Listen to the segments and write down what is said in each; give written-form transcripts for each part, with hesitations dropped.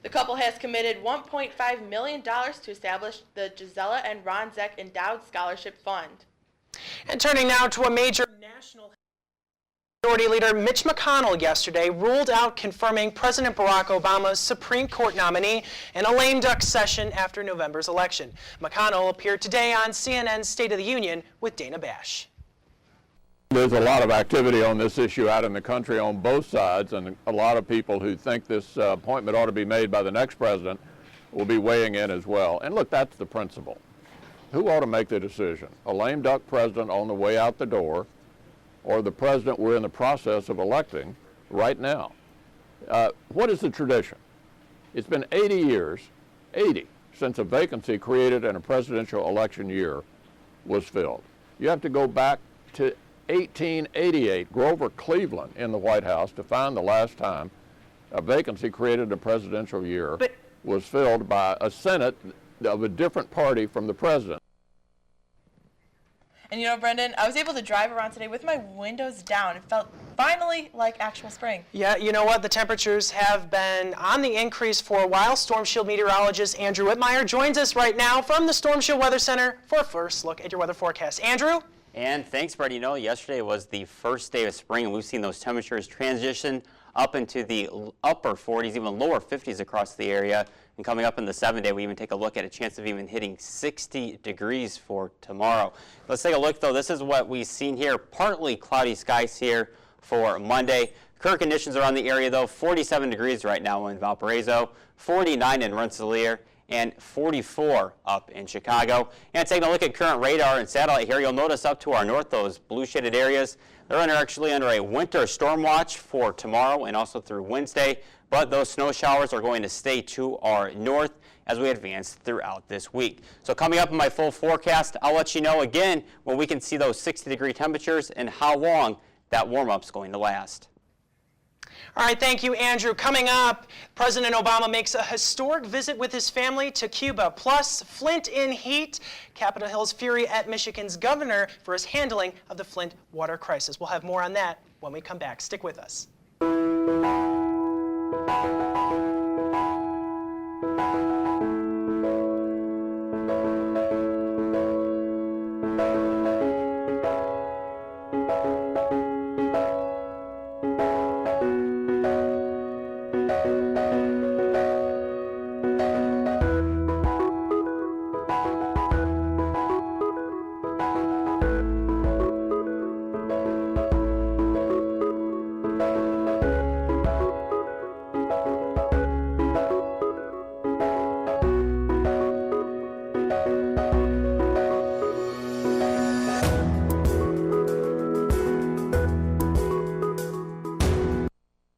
The couple has committed $1.5 million to establish the Gisela and Ron Zeck Endowed Scholarship Fund. And turning now to a major national Majority Leader Mitch McConnell yesterday ruled out confirming President Barack Obama's Supreme Court nominee in a lame duck session after November's election. McConnell appeared today on CNN's State of the Union with Dana Bash. There's a lot of activity on this issue out in the country on both sides, and a lot of people who think this appointment ought to be made by the next president will be weighing in as well. And look, that's the principle. Who ought to make the decision? A lame duck president on the way out the door, or the president we're in the process of electing right now? What is the tradition? It's been 80 years, 80, since a vacancy created in a presidential election year was filled. You have to go back to 1888, Grover Cleveland in the White House, to find the last time a vacancy created in a presidential year was filled by a Senate of a different party from the president. And you know, Brendan, I was able to drive around today with my windows down. It felt finally like actual spring. Yeah, you know what? The temperatures have been on the increase for a while. Storm Shield meteorologist Andrew Whitmire joins us right now from the Storm Shield Weather Center for a first look at your weather forecast. Andrew? And thanks, Brett. You know, yesterday was the first day of spring, and we've seen those temperatures transition up into the upper 40s, even lower 50s across the area. And coming up in the 7-day, we even take a look at a chance of even hitting 60 degrees for tomorrow. Let's take a look, though. This is what we've seen here. Partly cloudy skies here for Monday. Current conditions around the area, though. 47 degrees right now in Valparaiso, 49 in Rensselaer, and 44 up in Chicago. And taking a look at current radar and satellite here, you'll notice up to our north, those blue shaded areas, they're actually under a winter storm watch for tomorrow and also through Wednesday. But those snow showers are going to stay to our north as we advance throughout this week. So coming up in my full forecast, I'll let you know again when we can see those 60-degree temperatures and how long that warm-up's going to last. All right, thank you, Andrew. Coming up, President Obama makes a historic visit with his family to Cuba, plus Flint in heat, Capitol Hill's fury at Michigan's governor for his handling of the Flint water crisis. We'll have more on that when we come back. Stick with us.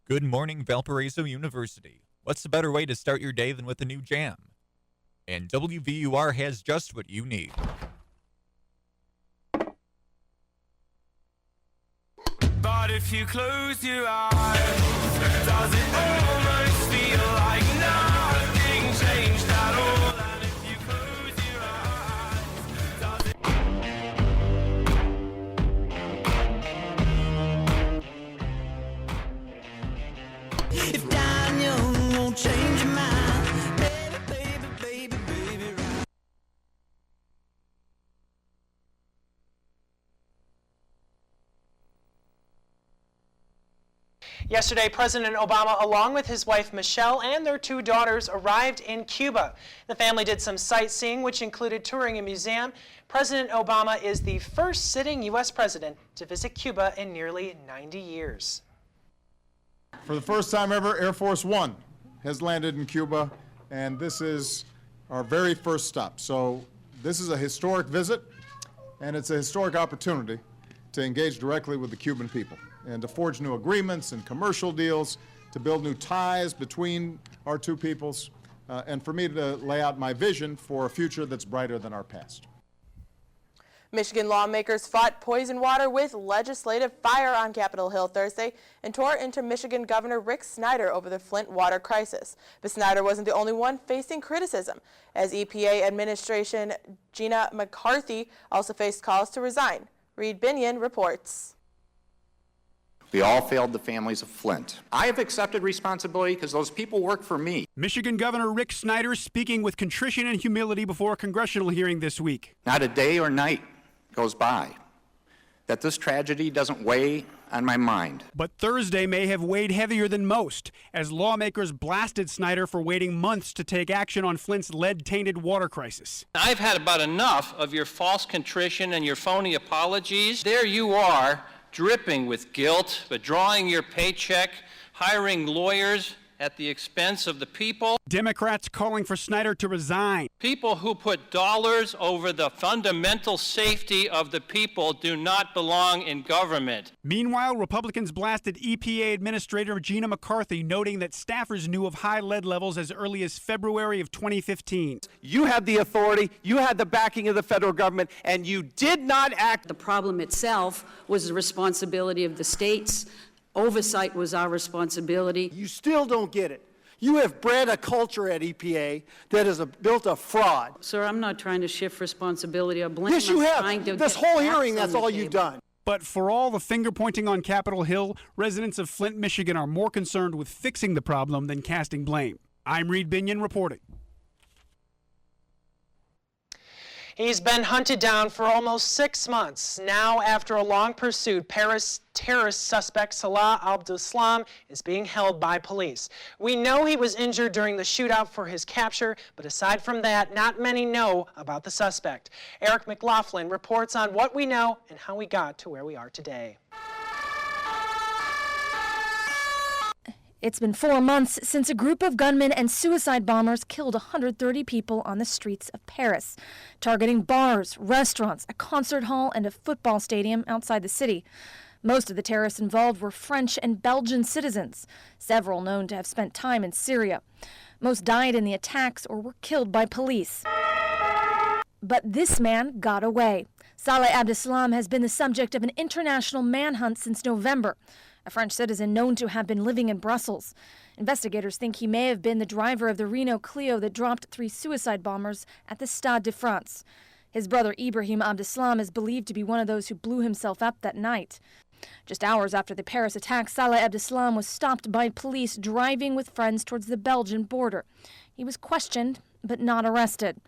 Good morning, Valparaiso University. What's a better way to start your day than with a new jam? And WVUR has just what you need. But if you close your eyes, does it almost feel like nothing changed at all? And if you close your eyes, does it... If Daniel won't change your mind, baby, baby, baby, baby, right. Yesterday, President Obama, along with his wife Michelle and their 2 daughters, arrived in Cuba. The family did some sightseeing, which included touring a museum. President Obama is the first sitting U.S. president to visit Cuba in nearly 90 years. For the first time ever, Air Force One has landed in Cuba, and this is our very first stop. So this is a historic visit, and it's a historic opportunity to engage directly with the Cuban people and to forge new agreements and commercial deals, to build new ties between our 2 peoples, and for me to lay out my vision for a future that's brighter than our past. Michigan lawmakers fought poison water with legislative fire on Capitol Hill Thursday and tore into Michigan Governor Rick Snyder over the Flint water crisis. But Snyder wasn't the only one facing criticism, as EPA Administration Gina McCarthy also faced calls to resign. Reed Binion reports. We all failed the families of Flint. I have accepted responsibility because those people work for me. Michigan Governor Rick Snyder speaking with contrition and humility before a congressional hearing this week. Not a day or night goes by that this tragedy doesn't weigh on my mind. But Thursday may have weighed heavier than most, as lawmakers blasted Snyder for waiting months to take action on Flint's lead-tainted water crisis. I've had about enough of your false contrition and your phony apologies. There you are, dripping with guilt, withdrawing your paycheck, hiring lawyers at the expense of the people. Democrats calling for Snyder to resign. People who put dollars over the fundamental safety of the people do not belong in government. Meanwhile, Republicans blasted EPA Administrator Gina McCarthy, noting that staffers knew of high lead levels as early as February of 2015. You had the authority, you had the backing of the federal government, and you did not act. The problem itself was the responsibility of the states. Oversight was our responsibility. You still don't get it. You have bred a culture at EPA that has built a fraud. Sir, I'm not trying to shift responsibility or blame. Yes, you I'm have. trying to This get whole facts hearing, on that's the all you've table. done. But for all the finger-pointing on Capitol Hill, residents of Flint, Michigan are more concerned with fixing the problem than casting blame. I'm Reed Binion reporting. He's been hunted down for almost 6 months. Now, after a long pursuit, Paris terrorist suspect Salah Abdeslam is being held by police. We know he was injured during the shootout for his capture, but aside from that, not many know about the suspect. Eric McLaughlin reports on what we know and how we got to where we are today. It's been 4 months since a group of gunmen and suicide bombers killed 130 people on the streets of Paris, targeting bars, restaurants, a concert hall, and a football stadium outside the city. Most of the terrorists involved were French and Belgian citizens, several known to have spent time in Syria. Most died in the attacks or were killed by police. But this man got away. Salah Abdeslam has been the subject of an international manhunt since November. A French citizen known to have been living in Brussels. Investigators think he may have been the driver of the Renault Clio that dropped 3 suicide bombers at the Stade de France. His brother Ibrahim Abdeslam is believed to be one of those who blew himself up that night. Just hours after the Paris attack, Salah Abdeslam was stopped by police driving with friends towards the Belgian border. He was questioned, but not arrested.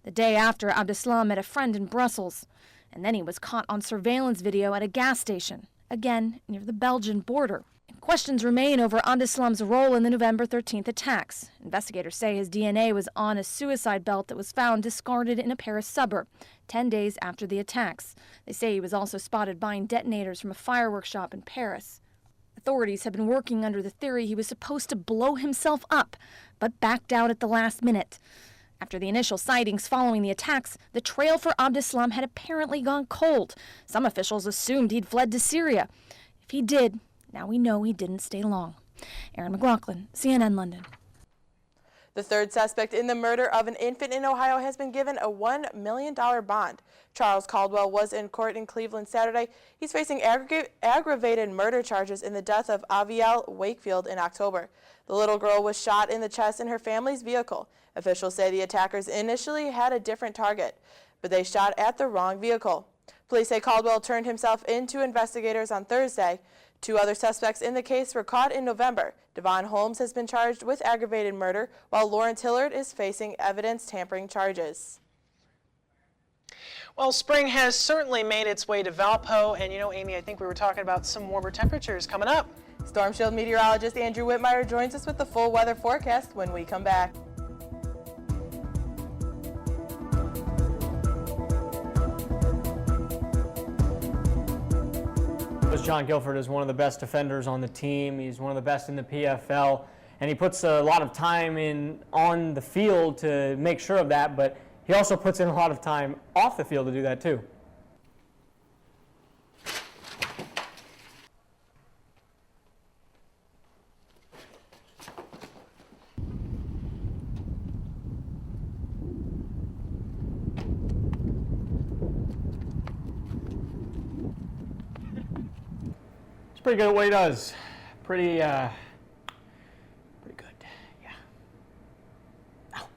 The day after, Abdeslam met a friend in Brussels, and then he was caught on surveillance video at a gas station, again near the Belgian border. Questions remain over Abdeslam's role in the November 13th attacks. Investigators say his DNA was on a suicide belt that was found discarded in a Paris suburb 10 days after the attacks. They say he was also spotted buying detonators from a fireworks shop in Paris. Authorities have been working under the theory he was supposed to blow himself up, but backed out at the last minute. After the initial sightings following the attacks, the trail for Abdeslam had apparently gone cold. Some officials assumed he'd fled to Syria. If he did, now we know he didn't stay long. Erin McLaughlin, CNN London. The third suspect in the murder of an infant in Ohio has been given a $1 million bond. Charles Caldwell was in court in Cleveland Saturday. He's facing aggravated murder charges in the death of Avielle Wakefield in October. The little girl was shot in the chest in her family's vehicle. Officials say the attackers initially had a different target, but they shot at the wrong vehicle. Police say Caldwell turned himself in to investigators on Thursday. 2 other suspects in the case were caught in November. Devon Holmes has been charged with aggravated murder, while Lawrence Hillard is facing evidence tampering charges. Well, spring has certainly made its way to Valpo, and you know, Amy, I think we were talking about some warmer temperatures coming up. Storm Shield meteorologist Andrew Whitmire joins us with the full weather forecast when we come back. John Guilford is one of the best defenders on the team. He's one of the best in the PFL, and he puts a lot of time in on the field to make sure of that, but he also puts in a lot of time off the field to do that too. Pretty good at what he does. Pretty good. Yeah. Ow.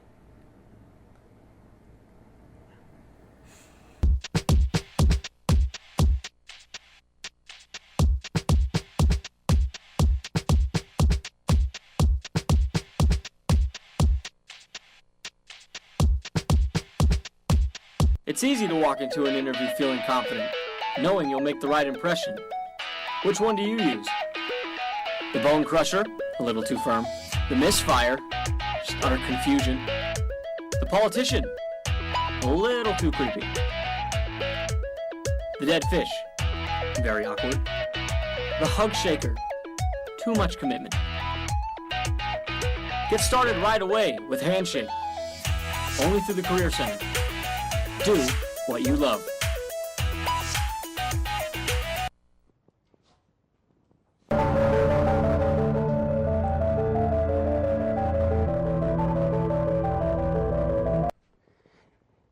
It's easy to walk into an interview feeling confident, knowing you'll make the right impression. Which one do you use? The bone crusher, a little too firm. The misfire, just utter confusion. The politician, a little too creepy. The dead fish, very awkward. The hug shaker, too much commitment. Get started right away with Handshake, only through the Career Center. Do what you love.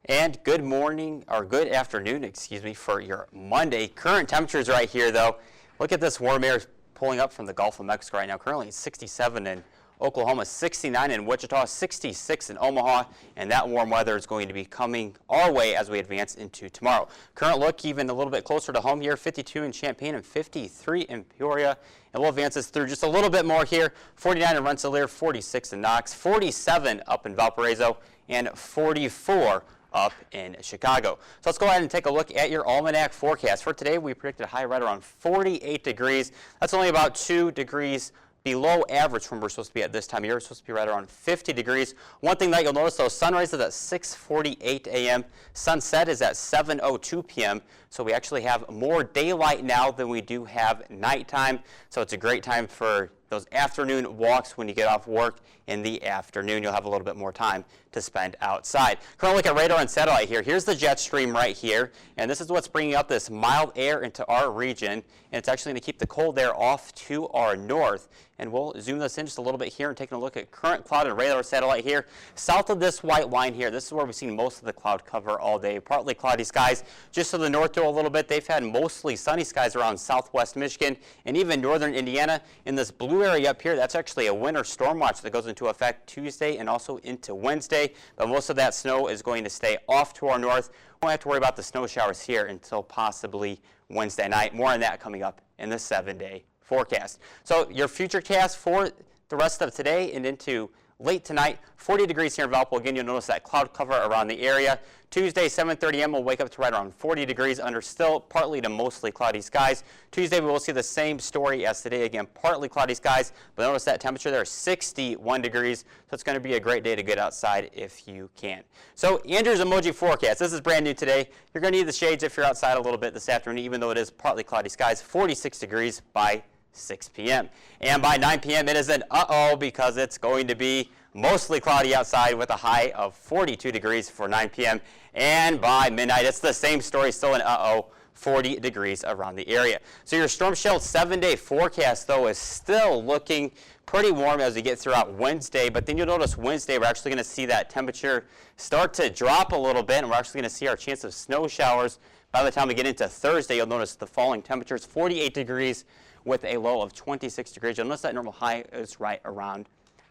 And good morning, or good afternoon, excuse me, for your Monday. Current temperatures right here, though. Look at this warm air pulling up from the Gulf of Mexico right now. Currently it's 67 in Oklahoma, 69 in Wichita, 66 in Omaha, and that warm weather is going to be coming our way as we advance into tomorrow. Current look even a little bit closer to home here, 52 in Champaign and 53 in Peoria. And we'll advance this through just a little bit more here, 49 in Rensselaer, 46 in Knox, 47 up in Valparaiso, and 44 up in Chicago. So let's go ahead and take a look at your almanac forecast. For today, we predicted a high right around 48 degrees. That's only about 2 degrees below average from where we're supposed to be at this time of year. We're supposed to be right around 50 degrees. One thing that you'll notice, though, sunrise is at 6:48 a.m. Sunset is at 7:02 p.m. So we actually have more daylight now than we do have nighttime. So it's a great time for those afternoon walks when you get off work in the afternoon. You'll have a little bit more time to spend outside. Current look at radar and satellite here. Here's the jet stream right here, and this is what's bringing up this mild air into our region, and it's actually going to keep the cold air off to our north. And we'll zoom this in just a little bit here and taking a look at current cloud and radar satellite here. South of this white line here, this is where we've seen most of the cloud cover all day. Partly cloudy skies just to the north to a little bit. They've had mostly sunny skies around southwest Michigan and even northern Indiana. In this blue area up here, that's actually a winter storm watch that goes into effect Tuesday and also into Wednesday. But most of that snow is going to stay off to our north. We won't have to worry about the snow showers here until possibly Wednesday night. More on that coming up in the 7-day forecast. So your future cast for the rest of today and into late tonight, 40 degrees here in Valpo. Again, you'll notice that cloud cover around the area. Tuesday, 7:30 a.m. we'll wake up to right around 40 degrees under still partly to mostly cloudy skies. Tuesday, we will see the same story as today. Again, partly cloudy skies, but notice that temperature there is 61 degrees. So it's going to be a great day to get outside if you can. So Andrew's emoji forecast. This is brand new today. You're going to need the shades if you're outside a little bit this afternoon, even though it is partly cloudy skies. 46 degrees by 6 p.m. And by 9 p.m. it is an uh-oh because it's going to be mostly cloudy outside with a high of 42 degrees for 9 p.m. And by midnight, it's the same story, still an uh-oh, 40 degrees around the area. So your storm sheltered 7-day forecast, though, is still looking pretty warm as we get throughout Wednesday. But then you'll notice Wednesday, we're actually going to see that temperature start to drop a little bit, and we're actually going to see our chance of snow showers. By the time we get into Thursday, you'll notice the falling temperatures, 48 degrees with a low of 26 degrees. You'll notice that normal high is right around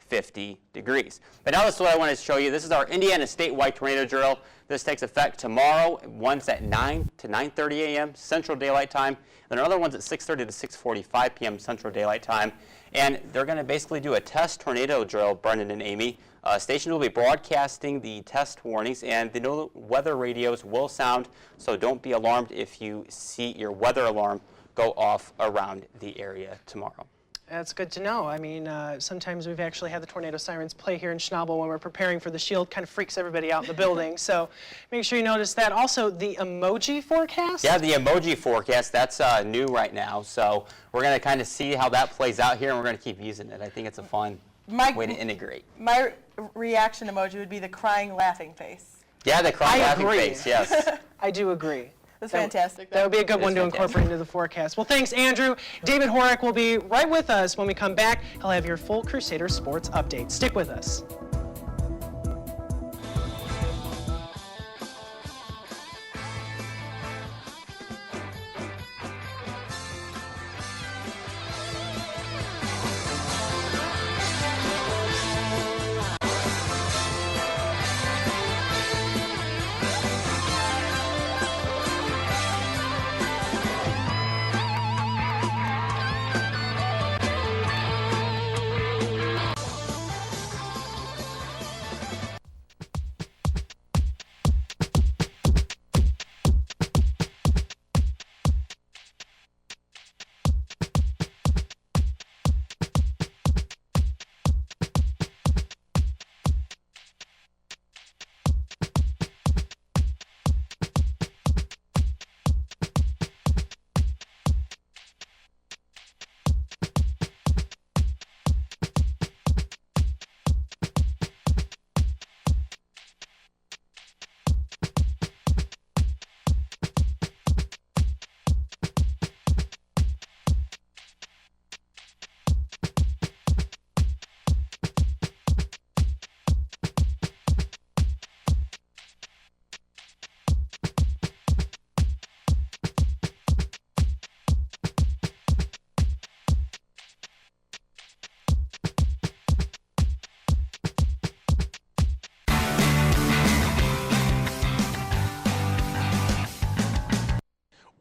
50 degrees. But now this is what I wanted to show you. This is our Indiana statewide tornado drill. This takes effect tomorrow. One's at 9 to 9:30 a.m. Central Daylight Time. And another one's at 6:30 to 6:45 p.m. Central Daylight Time. And they're going to basically do a test tornado drill, Brendan and Aimee. Station will be broadcasting the test warnings, and the weather radios will sound, so don't be alarmed if you see your weather alarm go off around the area tomorrow. That's good to know. I mean, sometimes we've actually had the tornado sirens play here in Schnabel when we're preparing for the shield. Kind of freaks everybody out in the building. So make sure you notice that. Also, the emoji forecast? Yeah, the emoji forecast, that's new right now. So we're going to kind of see how that plays out here, and we're going to keep using it. I think it's a fun way to integrate. My reaction emoji would be the crying, laughing face. Yeah, the crying, laughing face, yes. I do agree. That's fantastic. That would be a good one to incorporate into the forecast. Well, thanks, Andrew. David Horak will be right with us when we come back. He'll have your full Crusader sports update. Stick with us.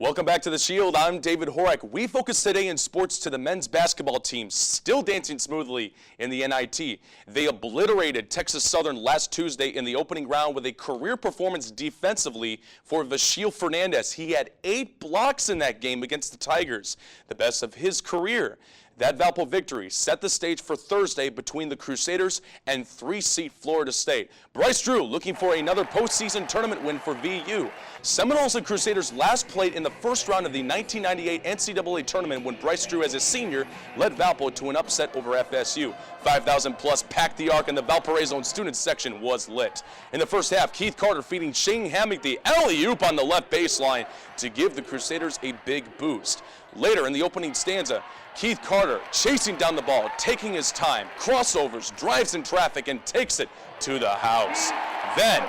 Welcome back to The Shield. I'm David Horak. We focus today in sports to the men's basketball team still dancing smoothly in the NIT. They obliterated Texas Southern last Tuesday in the opening round with a career performance defensively for Vashil Fernandez. He had 8 blocks in that game against the Tigers, the best of his career. That Valpo victory set the stage for Thursday between the Crusaders and 3-seed Florida State. Bryce Drew looking for another postseason tournament win for VU. Seminoles and Crusaders last played in the first round of the 1998 NCAA tournament when Bryce Drew, as a senior, led Valpo to an upset over FSU. 5,000 plus packed the Arc, and the Valparaiso student section was lit. In the first half, Keith Carter feeding Shane Hammock the alley-oop on the left baseline to give the Crusaders a big boost. Later in the opening stanza, Keith Carter chasing down the ball, taking his time, crossovers, drives in traffic, and takes it to the house. Then,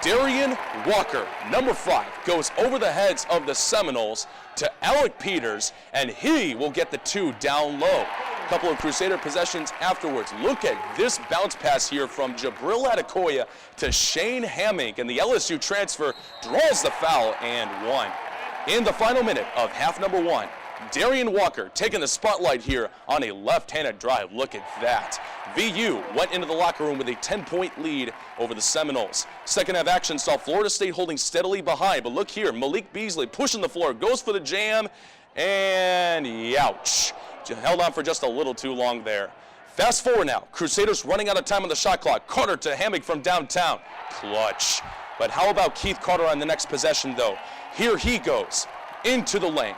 Darian Walker, number 5, goes over the heads of the Seminoles to Alec Peters, and he will get the 2 down low. A couple of Crusader possessions afterwards. Look at this bounce pass here from Jabril Adekoya to Shane Hammock, and the LSU transfer draws the foul and 1. In the final minute of half number 1, Darian Walker taking the spotlight here on a left-handed drive. Look at that. VU went into the locker room with a 10-point lead over the Seminoles. Second half action saw Florida State holding steadily behind, but look here, Malik Beasley pushing the floor, goes for the jam, and ouch. Held on for just a little too long there. Fast forward now, Crusaders running out of time on the shot clock. Carter to Hammock from downtown. Clutch. But how about Keith Carter on the next possession, though? Here he goes into the lane,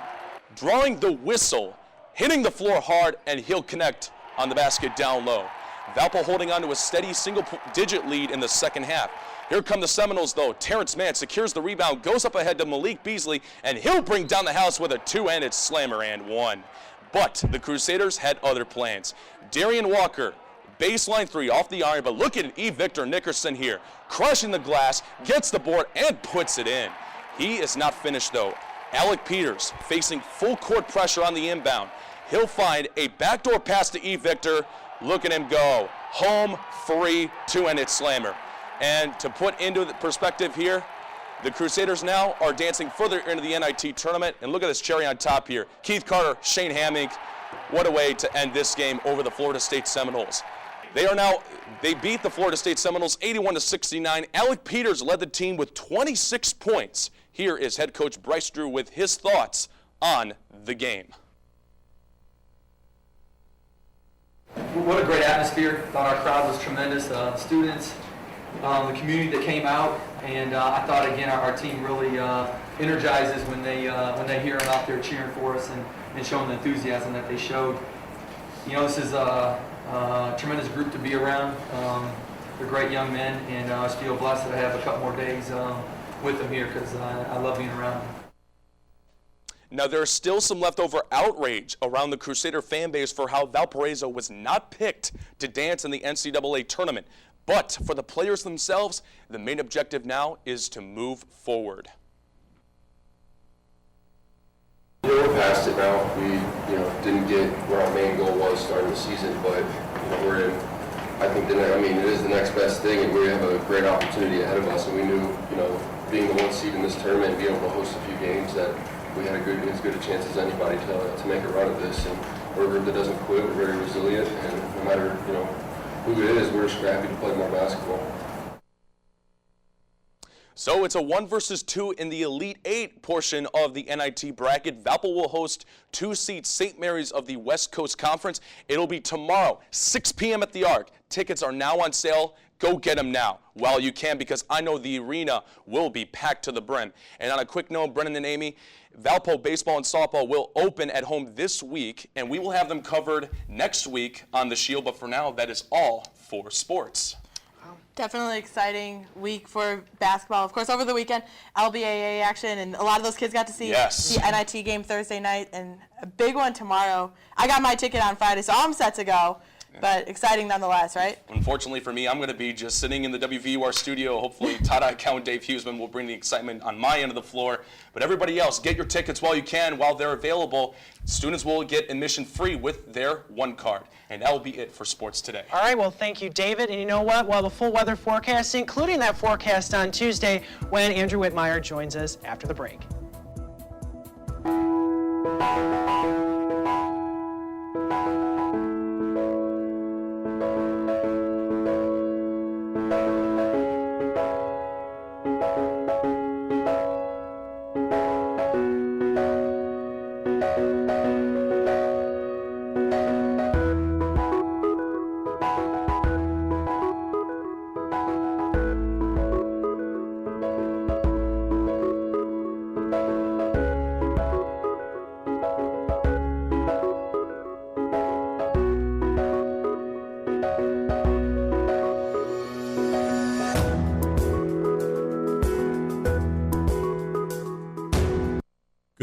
drawing the whistle, hitting the floor hard, and he'll connect on the basket down low. Valpo holding on to a steady single-digit lead in the second half. Here come the Seminoles, though. Terrence Mann secures the rebound, goes up ahead to Malik Beasley, and he'll bring down the house with a 2-handed slammer and 1. But the Crusaders had other plans. Darian Walker, baseline 3 off the iron, but look at E. Victor Nickerson here, crushing the glass, gets the board, and puts it in. He is not finished, though. Alec Peters facing full court pressure on the inbound. He'll find a backdoor pass to E. Victor. Look at him go. Home, free, 2-handed slammer. And to put into the perspective here, the Crusaders now are dancing further into the NIT tournament. And look at this cherry on top here. Keith Carter, Shane Hammock. What a way to end this game over the Florida State Seminoles. They beat the Florida State Seminoles 81-69. Alec Peters led the team with 26 points. Here is head coach Bryce Drew with his thoughts on the game. What a great atmosphere. Thought our crowd was tremendous. Students, the community that came out, and I thought again our team really energizes when they hear them out there cheering for us and showing the enthusiasm that they showed. You know, this is a tremendous group to be around. They're great young men, and I just feel blessed that I have a couple more days with them here because I love being around them. Now, there's still some leftover outrage around the Crusader fan base for how Valparaiso was not picked to dance in the NCAA tournament. But for the players themselves, the main objective now is to move forward. We're past it now. We, didn't get where our main goal was starting the season, but we're in. I think it is the next best thing, and we have a great opportunity ahead of us. And we knew, being the 1 seed in this tournament, being able to host a few games, that we had as good a chance as anybody to make a run at this. And we're a group that doesn't quit. We're very resilient, and no matter who it is, we're just happy to play more basketball. So it's a 1 versus 2 in the Elite 8 portion of the NIT bracket. Valpo will host 2-seed St. Mary's of the West Coast Conference. It'll be tomorrow, 6 p.m. at the Arc. Tickets are now on sale. Go get them now while you can, because I know the arena will be packed to the brim. And on a quick note, Brennan and Aimee, Valpo baseball and softball will open at home this week, and we will have them covered next week on The Shield. But for now, that is all for sports. Definitely exciting week for basketball. Of course, over the weekend, LBAA action, and a lot of those kids got to see the NIT game Thursday night, and a big one tomorrow. I got my ticket on Friday, so I'm set to go. But exciting nonetheless, right? Unfortunately for me, I'm going to be just sitting in the WVUR studio. Hopefully, Todd Eichau and Dave Huseman will bring the excitement on my end of the floor. But everybody else, get your tickets while you can, while they're available. Students will get admission free with their one card. And that will be it for sports today. All right, well, thank you, David. And you know what? Well, the full weather forecast, including that forecast on Tuesday, when Andrew Whitmire joins us after the break.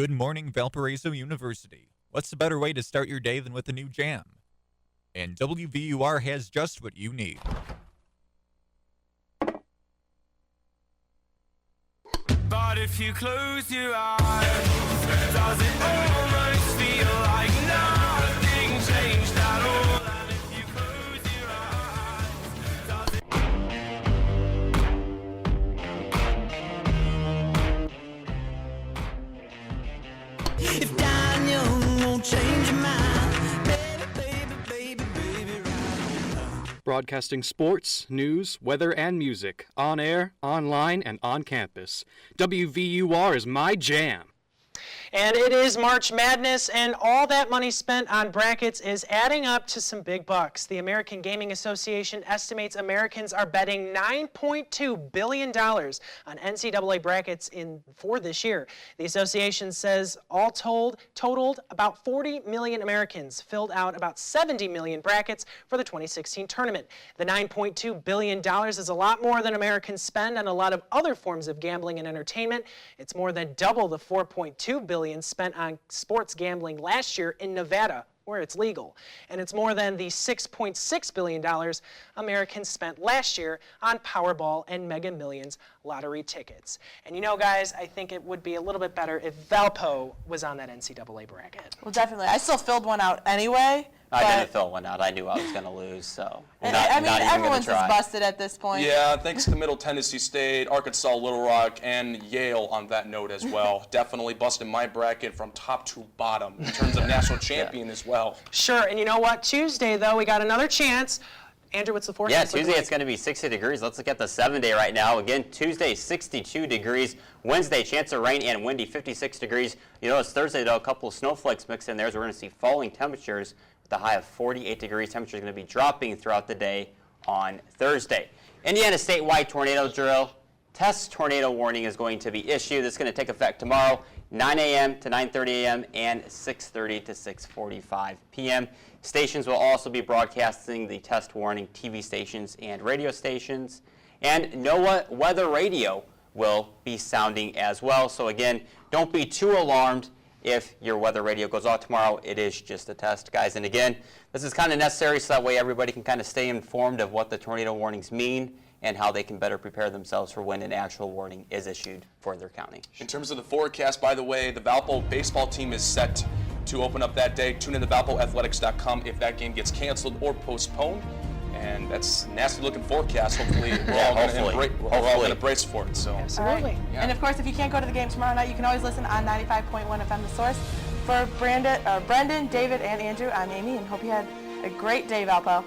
Good morning, Valparaiso University. What's the better way to start your day than with a new jam? And WVUR has just what you need. But if you close your eyes, does it almost feel like nothing changed at all? And if you close your eyes, does it... If dying young won't change your mind, baby, Broadcasting sports, news, weather, and music on air, online, and on campus. WVUR is my jam. And it is March Madness, and all that money spent on brackets is adding up to some big bucks. The American Gaming Association estimates Americans are betting $9.2 billion on NCAA brackets for this year. The association says all totaled about 40 million Americans filled out about 70 million brackets for the 2016 tournament. The $9.2 billion is a lot more than Americans spend on a lot of other forms of gambling and entertainment. It's more than double the $4.2 billion spent on sports gambling last year in Nevada, where it's legal. And it's more than the $6.6 billion Americans spent last year on Powerball and Mega Millions lottery tickets. And you know, guys, I think it would be a little bit better if Valpo was on that NCAA bracket. Well, definitely. I still filled one out anyway. I didn't fill one out. I knew I was going to lose, so I mean, everyone's just busted at this point. Yeah, thanks to Middle Tennessee State, Arkansas, Little Rock, and Yale on that note as well. Definitely busted my bracket from top to bottom in terms of national champion as well. Sure, and you know what? Tuesday, though, we got another chance. Andrew, what's the forecast? Yeah, Tuesday it's going to be 60 degrees. Let's look at the 7-day right now. Again, Tuesday, 62 degrees. Wednesday, chance of rain and windy, 56 degrees. You notice Thursday, though, a couple of snowflakes mixed in there, so we're going to see falling temperatures with a high of 48 degrees. Temperature is going to be dropping throughout the day on Thursday. Indiana statewide tornado drill. Test tornado warning is going to be issued. This is going to take effect tomorrow, 9 a.m. to 9:30 a.m. and 6:30 to 6:45 p.m. Stations will also be broadcasting the test warning, TV stations and radio stations. And NOAA Weather Radio will be sounding as well. So again, don't be too alarmed if your weather radio goes off tomorrow. It is just a test, guys. And again, this is kind of necessary so that way everybody can kind of stay informed of what the tornado warnings mean and how they can better prepare themselves for when an actual warning is issued for their county. In terms of the forecast, by the way, the Valpo baseball team is set to open up that day. Tune in to ValpoAthletics.com if that game gets canceled or postponed. And that's a nasty looking forecast. Hopefully we're all going to brace for it. So. Absolutely. Right. Yeah. And of course, if you can't go to the game tomorrow night, you can always listen on 95.1 FM The Source. For Brendan, David, and Andrew, I'm Amy, and hope you had a great day, Valpo.